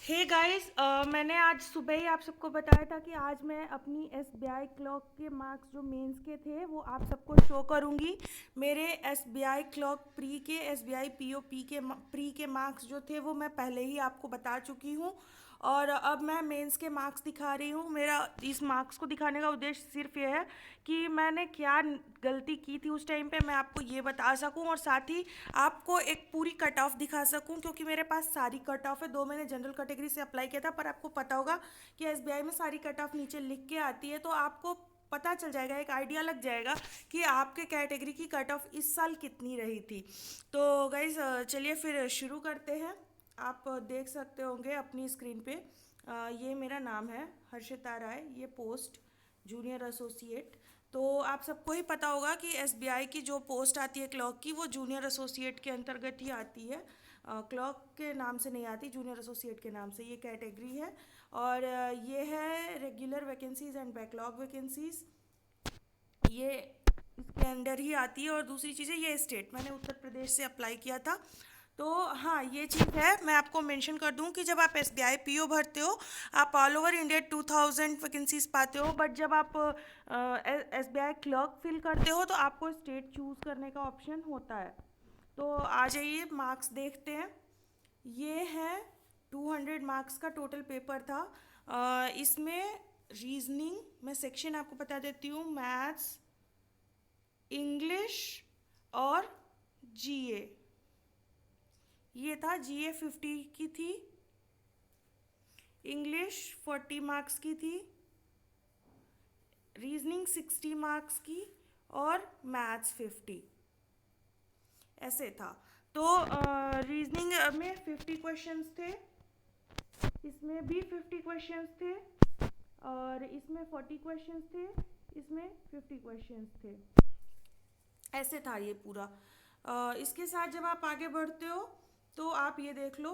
Hey guys, मैंने आज सुबह ही आप सबको बताया था कि आज मैं अपनी एसबीआई क्लॉक के मार्क्स जो मेंस के थे वो आप सबको शो करूंगी। मेरे एसबीआई क्लॉक प्री के एसबीआई पीओपी के प्री के मार्क्स जो थे वो मैं पहले ही आपको बता चुकी हूँ और अब मैं मेंस के मार्क्स दिखा रही हूँ। मेरा इस मार्क्स को दिखाने का उद्देश्य सिर्फ ये है कि मैंने क्या गलती की थी उस टाइम पे मैं आपको ये बता सकूं और साथ ही आपको एक पूरी कट ऑफ दिखा सकूं, क्योंकि मेरे पास सारी कट ऑफ है। दो मैंने जनरल कैटेगरी से अप्लाई किया था, पर आपको पता होगा कि एसबीआई में सारी कट ऑफ नीचे लिख के आती है, तो आपको पता चल जाएगा, एक आइडिया लग जाएगा कि आपके कैटेगरी की कट ऑफ इस साल कितनी रही थी। तो गाइज चलिए फिर शुरू करते हैं। आप देख सकते होंगे अपनी स्क्रीन पे, ये मेरा नाम है हर्षिता राय, ये पोस्ट जूनियर एसोसिएट। तो आप सबको ही पता होगा कि एसबीआई की जो पोस्ट आती है क्लर्क की, वो जूनियर एसोसिएट के अंतर्गत ही आती है। क्लर्क के नाम से नहीं आती, जूनियर एसोसिएट के नाम से ये कैटेगरी है। और ये है regular vacancies and backlog vacancies, ये इसके अंडर ही आती है। और दूसरी चीज़ है ये स्टेट, मैंने उत्तर प्रदेश से अप्लाई किया था। तो हाँ, ये चीज़ है, मैं आपको मेंशन कर दूं कि जब आप एसबीआई पीओ भरते हो आप ऑल ओवर इंडिया 2000 वैकेंसीज पाते हो, बट जब आप एसबीआई क्लर्क फिल करते हो तो आपको स्टेट चूज़ करने का ऑप्शन होता है। तो आ जाइए मार्क्स देखते हैं। ये है 200 मार्क्स का टोटल पेपर था। इसमें रीजनिंग, मैं सेक्शन आपको बता देती हूँ, मैथ्स, इंग्लिश और जीए। ये था, जीए 50 की थी, इंग्लिश 40 मार्क्स की थी, रीजनिंग 60 मार्क्स की और मैथ्स 50, ऐसे था। तो रीजनिंग में 50 क्वेश्चंस थे, इसमें भी 50 क्वेश्चंस थे और इसमें 40 क्वेश्चंस थे, इसमें 50 क्वेश्चंस थे, ऐसे था ये पूरा। इसके साथ जब आप आगे बढ़ते हो तो आप ये देख लो,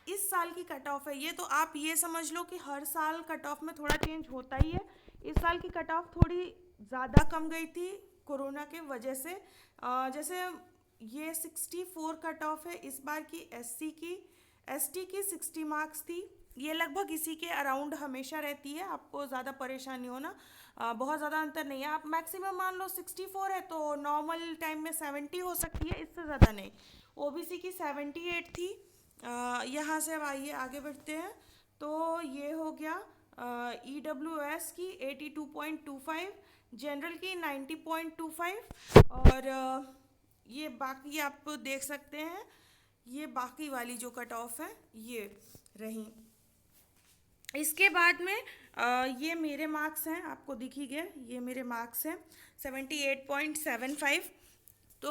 इस साल की कट ऑफ है ये, तो आप ये समझ लो कि हर साल कट ऑफ में थोड़ा चेंज होता ही है। इस साल की कट ऑफ थोड़ी ज़्यादा कम गई थी कोरोना के वजह से। जैसे ये 64 कट ऑफ है इस बार की एससी की, एसटी की 60 मार्क्स थी। ये लगभग इसी के अराउंड हमेशा रहती है, आपको ज़्यादा परेशानी होना, बहुत ज़्यादा अंतर नहीं है। आप मैक्सिमम मान लो 64 है तो नॉर्मल टाइम में 70 हो सकती है, इससे ज़्यादा नहीं। ओबीसी की 78 थी। यहाँ से अब आइए आगे बढ़ते हैं। तो ये हो गया ईडब्ल्यूएस की 82.25, जनरल की 90.25 और ये बाकी आप देख सकते हैं, ये बाकी वाली जो कट ऑफ है ये रही। इसके बाद में ये मेरे मार्क्स हैं, आपको दिख ही गया, ये मेरे मार्क्स हैं 78.75। तो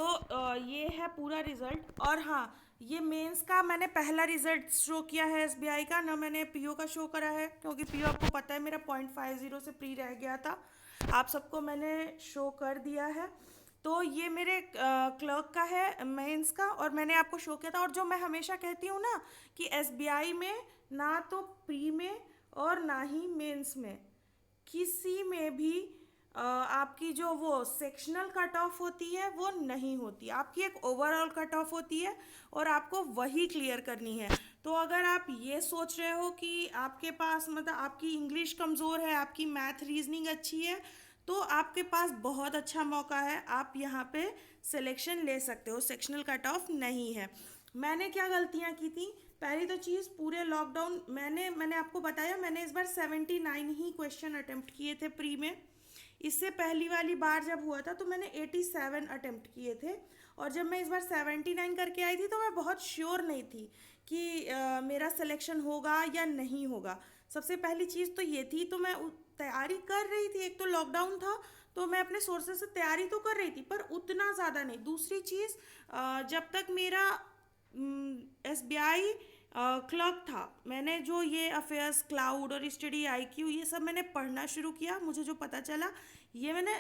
ये है पूरा रिज़ल्ट। और हाँ, ये मेंस का मैंने पहला रिज़ल्ट शो किया है एसबीआई का, ना मैंने पीओ का शो करा है, क्योंकि पीओ आपको पता है मेरा 0.50 से प्री रह गया था। आप सबको मैंने शो कर दिया है। तो ये मेरे क्लर्क का है मेंस का, और मैंने आपको शो किया था। और जो मैं हमेशा कहती हूँ ना कि एसबीआई में ना तो प्री में और ना ही मेंस में किसी में भी आपकी जो वो सेक्शनल कट ऑफ होती है वो नहीं होती, आपकी एक ओवरऑल कट ऑफ होती है और आपको वही क्लियर करनी है। तो अगर आप ये सोच रहे हो कि आपके पास मतलब आपकी इंग्लिश कमज़ोर है, आपकी मैथ रीजनिंग अच्छी है, तो आपके पास बहुत अच्छा मौका है, आप यहाँ पे सिलेक्शन ले सकते हो, सेक्शनल कट ऑफ नहीं है। मैंने क्या गलतियाँ की थी, पहली तो चीज़, पूरे लॉकडाउन मैंने आपको बताया, मैंने इस बार 79 ही क्वेश्चन अटेम्प्ट किए थे प्री में। इससे पहली वाली बार जब हुआ था तो मैंने 87 अटेम्प्ट किए थे। और जब मैं इस बार 79 करके आई थी तो मैं बहुत श्योर नहीं थी कि मेरा सिलेक्शन होगा या नहीं होगा। सबसे पहली चीज़ तो ये थी, तो मैं तैयारी कर रही थी, एक तो लॉकडाउन था तो मैं अपने सोर्सेज से तैयारी तो कर रही थी पर उतना ज़्यादा नहीं। दूसरी चीज़, जब तक मेरा एसबीआई क्लर्क था, मैंने जो ये अफेयर्स क्लाउड और स्टडी आईक्यू ये सब मैंने पढ़ना शुरू किया, मुझे जो पता चला ये मैंने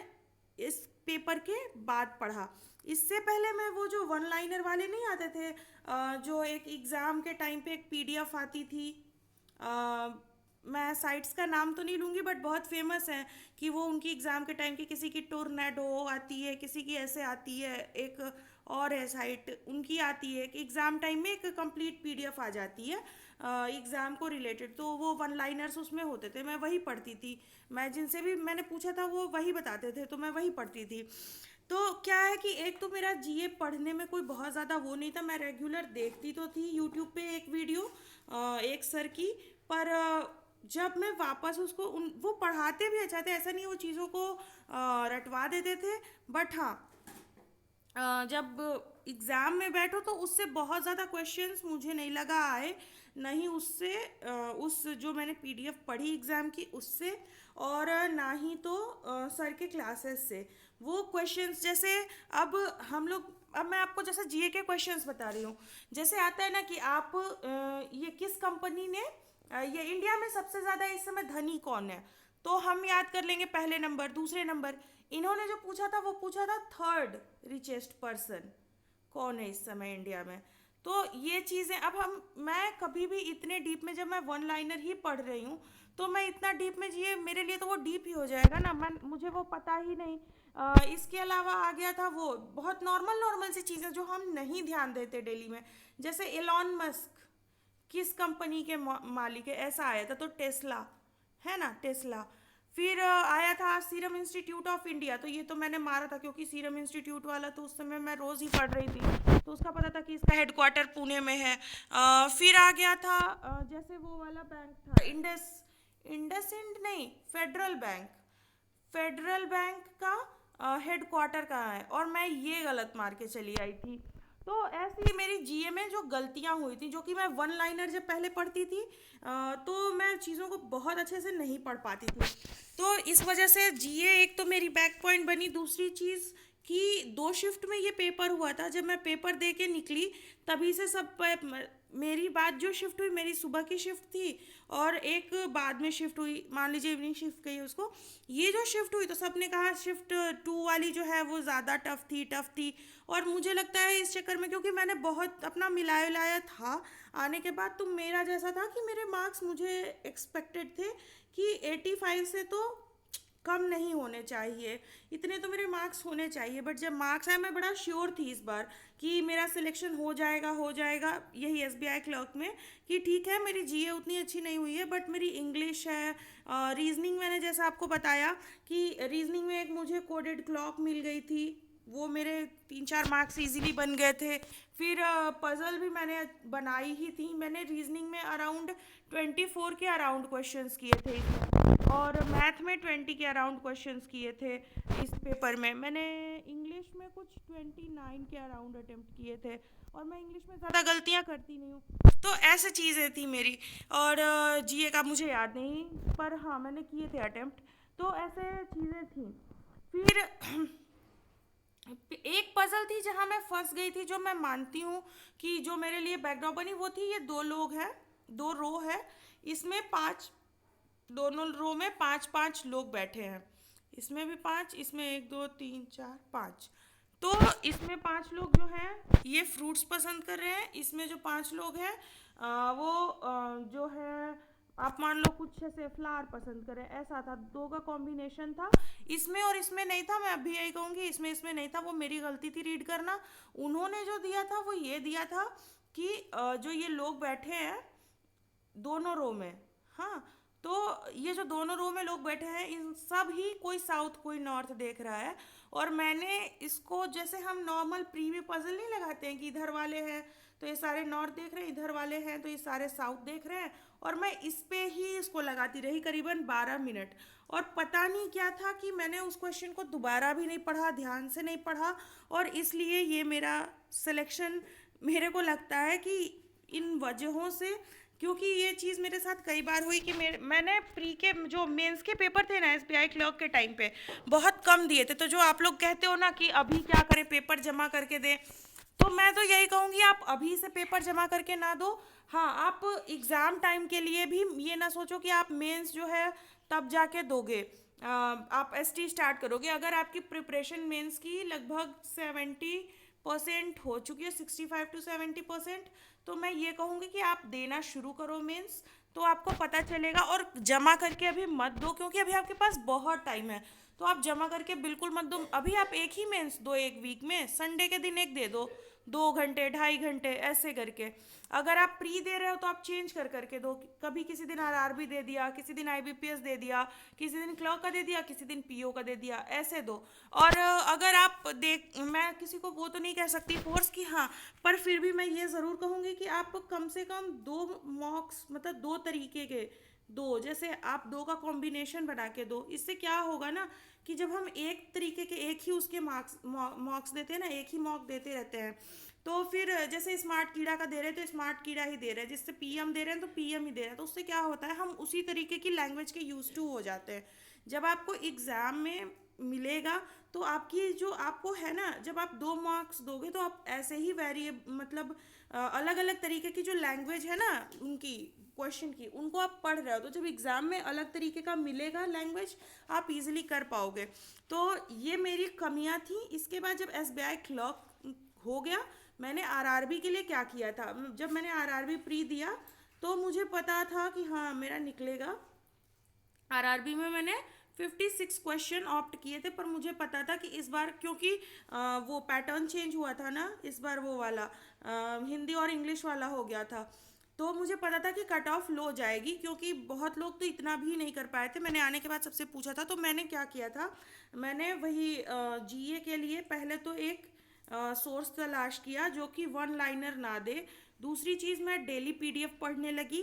इस पेपर के बाद पढ़ा। इससे पहले मैं वो जो वन लाइनर वाले नहीं आते थे, जो एक एग्ज़ाम के टाइम पे एक पीडीएफ आती थी, अ, मैं साइट्स का नाम तो नहीं लूँगी बट बहुत फेमस है कि वो उनकी एग्ज़ाम के टाइम की, किसी की टोर्नेडो आती है, किसी की ऐसे आती है, एक और है साइट उनकी आती है कि एग्ज़ाम टाइम में एक कंप्लीट पीडीएफ आ जाती है। एग्ज़ाम को रिलेटेड, तो वो वन लाइनर्स उसमें होते थे, मैं वही पढ़ती थी। मैं जिनसे भी मैंने पूछा था वो वही बताते थे, तो मैं वही पढ़ती थी। तो क्या है कि एक तो मेरा जीए पढ़ने में कोई बहुत ज़्यादा वो नहीं था, मैं रेगुलर देखती तो थी यूट्यूब पे एक वीडियो एक सर की, पर जब मैं वापस उसको वो पढ़ाते भी अच्छा थे, ऐसा नहीं वो चीज़ों को रटवा देते थे, बट हाँ जब एग्ज़ाम में बैठो तो उससे बहुत ज़्यादा क्वेश्चंस मुझे नहीं लगा आए, नहीं उससे उस जो मैंने पीडीएफ पढ़ी एग्ज़ाम की उससे, और ना ही तो सर के क्लासेस से वो क्वेश्चंस जैसे अब हम लोग, अब मैं आपको जैसे जीए के क्वेश्चंस बता रही हूँ। जैसे आता है ना कि आप ये किस कंपनी ने ये इंडिया में सबसे ज़्यादा इस समय धनी कौन है, तो हम याद कर लेंगे पहले नंबर, दूसरे नंबर। इन्होंने जो पूछा था वो पूछा था थर्ड रिचेस्ट पर्सन कौन है इस समय इंडिया में। तो ये चीज़ें अब हम, मैं कभी भी इतने डीप में, जब मैं वन लाइनर ही पढ़ रही हूँ तो मैं इतना डीप में, ये मेरे लिए तो वो डीप ही हो जाएगा ना, मैं मुझे वो पता ही नहीं। इसके अलावा आ गया था वो बहुत नॉर्मल नॉर्मल सी चीज़ें जो हम नहीं ध्यान देते डेली में, जैसे एलॉन मस्क किस कंपनी के मालिक है, ऐसा आया था, तो टेस्ला है ना, टेस्ला। फिर आया था सीरम इंस्टीट्यूट ऑफ इंडिया, तो ये तो मैंने मारा था क्योंकि सीरम इंस्टीट्यूट वाला तो उस समय मैं रोज़ ही पढ़ रही थी, तो उसका पता था कि इसका हेडक्वार्टर पुणे में है। फिर आ गया था जैसे वो वाला बैंक था इंडस, इंडसइंड नहीं, फेडरल बैंक, फेडरल बैंक का हेडक्वार्टर कहाँ है, और मैं ये गलत मार के चली आई थी। तो ऐसे ही मेरी जीए में जो गलतियाँ हुई थी, जो कि मैं वन लाइनर जब पहले पढ़ती थी तो मैं चीज़ों को बहुत अच्छे से नहीं पढ़ पाती थी, तो इस वजह से जीए एक तो मेरी बैक पॉइंट बनी। दूसरी चीज़ कि दो शिफ्ट में ये पेपर हुआ था, जब मैं पेपर दे के निकली तभी से मेरी बात जो शिफ्ट हुई, मेरी सुबह की शिफ्ट थी और एक बाद में शिफ्ट हुई, मान लीजिए इवनिंग शिफ्ट कही उसको, ये जो शिफ्ट हुई तो सबने कहा शिफ्ट टू वाली जो है वो ज़्यादा टफ थी। और मुझे लगता है इस चक्कर में, क्योंकि मैंने बहुत अपना मिलाया विलाया था आने के बाद, तो मेरा जैसा था कि मेरे मार्क्स मुझे एक्सपेक्टेड थे कि 85 से तो कम नहीं होने चाहिए, इतने तो मेरे मार्क्स होने चाहिए। बट जब मार्क्स आए मैं बड़ा श्योर थी इस बार कि मेरा सिलेक्शन हो जाएगा यही एसबीआई क्लर्क में, कि ठीक है मेरी जीए उतनी अच्छी नहीं हुई है बट मेरी इंग्लिश है, रीजनिंग मैंने जैसा आपको बताया कि रीजनिंग में एक मुझे कोडेड क्लॉक मिल गई थी, वो मेरे 3-4 मार्क्स इजीली बन गए थे। फिर पज़ल भी मैंने बनाई ही थी, मैंने रीजनिंग में अराउंड 24 के अराउंड क्वेश्चंस किए थे इसमें, और मैथ में 20 के अराउंड क्वेश्चंस किए थे इस पेपर में। मैंने इंग्लिश में कुछ 29 के अराउंड अटेम्प्ट किए थे, और मैं इंग्लिश में ज़्यादा गलतियाँ करती नहीं हूँ, तो ऐसे चीज़ें थी मेरी। और जीए का मुझे याद नहीं, पर हाँ मैंने किए थे अटेम्प्ट, तो ऐसे चीज़ें थी। फिर एक पजल थी जहाँ मैं फंस गई थी, जो मैं मानती हूँ कि जो मेरे लिए बैकड्रॉप बनी वो थी, ये दो लोग हैं, दो रो है, इसमें पांच, दोनों रो में 5-5 लोग बैठे हैं, इसमें भी 5, इसमें 1 2 3 4 5, तो इसमें 5 लोग जो हैं ये फ्रूट्स पसंद कर रहे हैं, इसमें जो 5 लोग हैं वो जो है आप मान लो कुछ ऐसे फ्लावर पसंद करें, ऐसा था, दो का कॉम्बिनेशन था, इसमें और इसमें नहीं था। मैं अभी यही कहूँगी इसमें इसमें नहीं था, वो मेरी गलती थी रीड करना। उन्होंने जो दिया था वो ये दिया था कि जो ये लोग बैठे हैं दोनों रो में, हाँ, तो ये जो दोनों रो में लोग बैठे हैं इन सब ही कोई साउथ कोई नॉर्थ देख रहा है, और मैंने इसको जैसे हम नॉर्मल प्रीव्यू पजल नहीं लगाते हैं कि इधर वाले हैं तो ये सारे नॉर्थ देख रहे हैं, इधर वाले हैं तो ये सारे साउथ देख रहे हैं, और मैं इस पे ही इसको लगाती रही करीबन 12 मिनट, और पता नहीं क्या था कि मैंने उस क्वेश्चन को दोबारा भी नहीं पढ़ा, ध्यान से नहीं पढ़ा, और इसलिए ये मेरा सिलेक्शन, मेरे को लगता है कि इन वजहों से, क्योंकि ये चीज़ मेरे साथ कई बार हुई कि मैंने प्री के जो मेंस के पेपर थे ना एसबीआई क्लर्क के टाइम पे बहुत कम दिए थे, तो जो आप लोग कहते हो ना कि अभी क्या करें पेपर जमा करके दें, तो मैं तो यही कहूँगी आप अभी से पेपर जमा करके ना दो। हाँ, आप एग्ज़ाम टाइम के लिए भी ये ना सोचो कि आप मेंस जो है तब जाके दोगे, आप एसटी स्टार्ट करोगे। अगर आपकी प्रिपरेशन मेंस की लगभग 70% हो चुकी है, 65 to 70%, तो मैं ये कहूँगी कि आप देना शुरू करो मेंस, तो आपको पता चलेगा। और जमा करके अभी मत दो, क्योंकि अभी आपके पास बहुत टाइम है, तो आप जमा करके बिल्कुल मत दो। अभी आप एक ही मेंस दो, एक वीक में संडे के दिन एक दे दो, 2 घंटे 2.5 घंटे ऐसे करके। अगर आप प्री दे रहे हो तो आप चेंज कर करके दो, कभी किसी दिन आरआरबी दे दिया, किसी दिन आईबीपीएस दे दिया, किसी दिन क्लर्क का दे दिया, किसी दिन पीओ का दे दिया, ऐसे दो। और अगर आप देख, मैं किसी को वो तो नहीं कह सकती फोर्स की, हाँ, पर फिर भी मैं ये ज़रूर कहूँगी कि आप कम से कम 2 मॉक्स, मतलब 2 तरीके के दो, जैसे आप 2 का कॉम्बिनेशन बना के दो। इससे क्या होगा ना कि जब हम एक तरीके के एक ही उसके मार्क्स मॉक्स देते हैं ना, एक ही मॉक देते रहते हैं, तो फिर जैसे स्मार्ट कीड़ा का दे रहे हैं तो स्मार्ट कीड़ा ही दे रहे हैं, जिससे पीएम दे रहे हैं तो पीएम ही दे रहे हैं, तो उससे क्या होता है, हम उसी तरीके की लैंग्वेज के यूज टू हो जाते हैं। जब आपको एग्ज़ाम में मिलेगा तो आपकी जो आपको है ना, जब आप 2 मार्क्स दोगे तो आप ऐसे ही मतलब अलग अलग तरीके की जो लैंग्वेज है ना उनकी क्वेश्चन की, उनको आप पढ़ रहे हो, तो जब एग्ज़ाम में अलग तरीके का मिलेगा लैंग्वेज, आप इजीली कर पाओगे। तो ये मेरी कमियां थी। इसके बाद जब एसबीआई क्लर्क हो गया, मैंने आरआरबी के लिए क्या किया था, जब मैंने आरआरबी प्री दिया तो मुझे पता था कि हाँ मेरा निकलेगा। आरआरबी में मैंने 56 क्वेश्चन ऑप्ट किए थे, पर मुझे पता था कि इस बार क्योंकि वो पैटर्न चेंज हुआ था ना, इस बार वो वाला हिंदी और इंग्लिश वाला हो गया था, तो मुझे पता था कि कट ऑफ लो जाएगी, क्योंकि बहुत लोग तो इतना भी नहीं कर पाए थे। मैंने आने के बाद सबसे पूछा था, तो मैंने क्या किया था, मैंने वही जीए के लिए पहले तो एक सोर्स तलाश किया जो कि वन लाइनर ना दे। दूसरी चीज़, मैं डेली पीडीएफ पढ़ने लगी।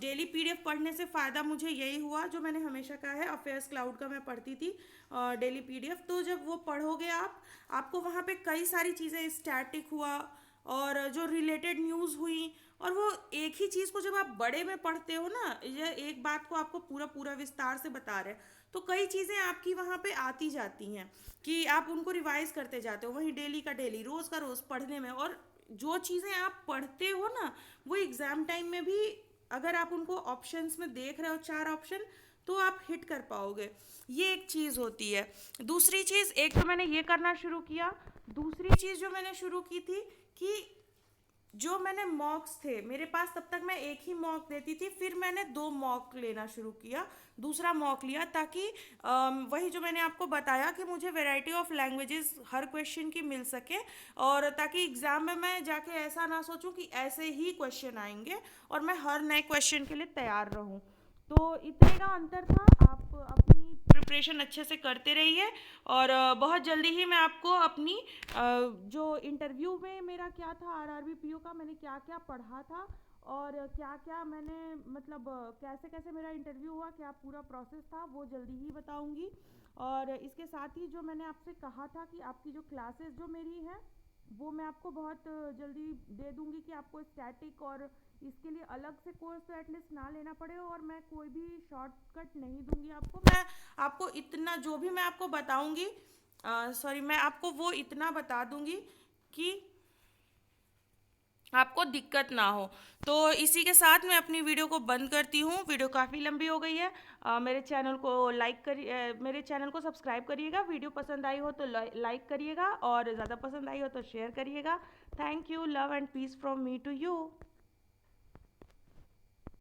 डेली पीडीएफ पढ़ने से फ़ायदा मुझे यही हुआ, जो मैंने हमेशा कहा है, अफेयर्स क्लाउड का मैं पढ़ती थी डेली पीडीएफ। तो जब वो पढ़ोगे आपको वहाँ पे कई सारी चीज़ें, स्टैटिक हुआ और जो रिलेटेड न्यूज़ हुई, और वो एक ही चीज़ को जब आप बड़े में पढ़ते हो ना, ये एक बात को आपको पूरा पूरा विस्तार से बता रहे हैं, तो कई चीज़ें आपकी वहाँ पे आती जाती हैं कि आप उनको रिवाइज करते जाते हो, वहीं डेली का डेली, रोज़ का रोज़ पढ़ने में। और जो चीज़ें आप पढ़ते हो ना, वो एग्ज़ाम टाइम में भी अगर आप उनको ऑप्शंस में देख रहे हो, 4 ऑप्शन, तो आप हिट कर पाओगे। ये एक चीज़ होती है। दूसरी चीज़, एक तो मैंने ये करना शुरू किया। दूसरी चीज़ जो मैंने शुरू की थी कि जो मैंने मॉक्स थे मेरे पास, तब तक मैं एक ही मॉक देती थी, फिर मैंने 2 मॉक लेना शुरू किया, दूसरा मॉक लिया, ताकि वही जो मैंने आपको बताया कि मुझे variety of languages her question की मिल सके, और ताकि एग्ज़ाम में मैं जाके ऐसा ना सोचूं कि ऐसे ही क्वेश्चन आएंगे, और मैं हर नए क्वेश्चन के लिए तैयार रहूं। तो इतने का अंतर था। आप अपनी प्रिपरेशन अच्छे से करते रहिए, और बहुत जल्दी ही मैं आपको अपनी जो इंटरव्यू में मेरा क्या था आरआरबी पीओ का, मैंने क्या क्या पढ़ा था और क्या क्या मैंने मतलब कैसे कैसे मेरा इंटरव्यू हुआ, क्या पूरा प्रोसेस था, वो जल्दी ही बताऊंगी। और इसके साथ ही जो मैंने आपसे कहा था कि आपकी जो क्लासेस जो मेरी है, वो मैं आपको बहुत जल्दी दे दूंगी, कि आपको स्टैटिक और इसके लिए अलग से कोर्स तो एटलीस्ट ना लेना पड़े, और मैं कोई भी शॉर्टकट नहीं दूंगी आपको। मैं आपको इतना जो भी मैं आपको बताऊंगी, सॉरी, मैं आपको वो इतना बता दूंगी कि आपको दिक्कत ना हो। तो इसी के साथ मैं अपनी वीडियो को बंद करती हूँ। वीडियो काफ़ी लंबी हो गई है। मेरे चैनल को लाइक करिए, मेरे चैनल को सब्सक्राइब करिएगा। वीडियो पसंद आई हो तो लाइक करिएगा, और ज़्यादा पसंद आई हो तो शेयर करिएगा। Thank you. Love and peace from me to you.